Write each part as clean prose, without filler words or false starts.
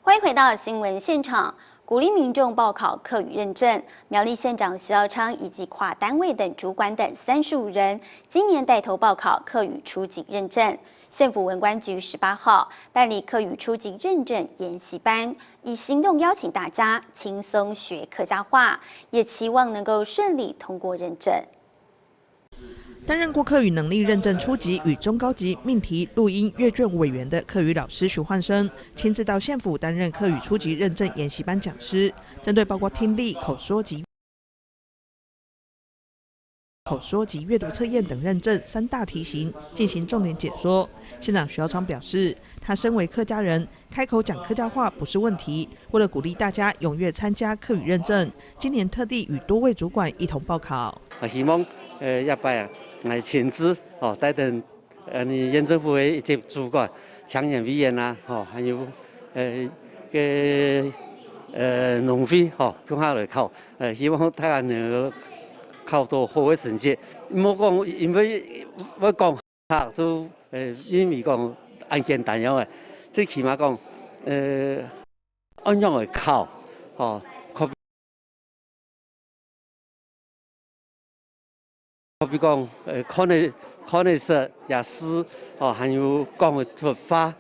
欢迎回到新闻现场。鼓励民众报考客语认证，苗栗县长徐耀昌以及跨单位等主管等35人，今年带头报考客语初级认证。县府文官局18号办理客语初级认证研习班，以行动邀请大家轻松学客家话，也期望能够顺利通过认证。 担任过客语能力认证初级与中高级命题录音阅卷委员的客语老师徐焕生，亲自到县府担任客语初级认证研习班讲师，针对包括听力、口说及阅读测验等认证3大题型进行重点解说。县长徐耀昌表示，他身为客家人，开口讲客家话不是问题。为了鼓励大家踊跃参加客语认证，今年特地与多位主管一同报考。希望一摆啊，我亲自带同县政府的一些主管、强研委员啊，还有农会共下来考，希望大家能够考到好的成绩。莫讲，因为我讲下就因为讲按简单样的，最起码讲按样来考，好比讲考的是雅思，还有讲的突发，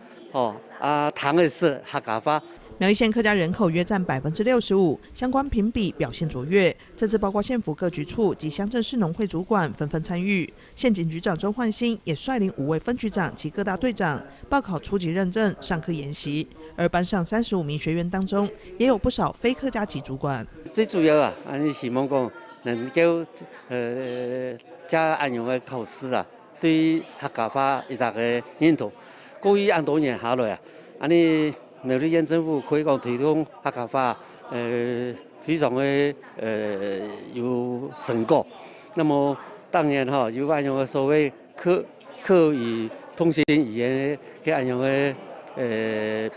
谈的是客家话。 苗栗县客家人口约占65%，相关评比表现卓越。这次包括县府各局处及乡镇市农会主管纷纷参与，县警局长周焕新也率领5位分局长及各大队长报考初级认证上课研习。而班上35名学员当中，也有不少非客家籍主管。最主要啊，希望讲能够加安样的考试啊，对客家话一个认同。过去多年下来啊，苗栗县政府可以讲推动客家话，非常的有成果。那么当然有按样的所谓客语通行语言嘅按样的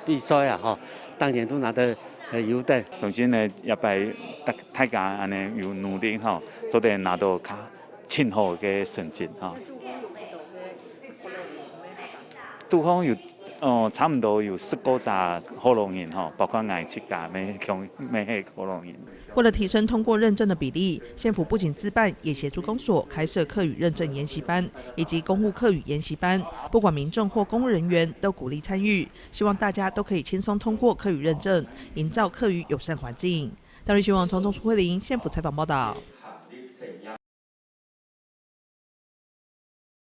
比赛啊，当然都拿得优等。首先呢，也拜大家安尼有努力做得拿到较很好嘅成绩杜方有。 差不多有10個可能人包括我自家咩可能人。为了提升通过认证的比例，县府不仅自办，也协助公所开设客语认证研习班以及公务客语研习班，不管民众或公务人员都鼓励参与，希望大家都可以轻松通过客语认证，营造客语友善环境。大瑞新闻从中苏慧玲县府采访报道。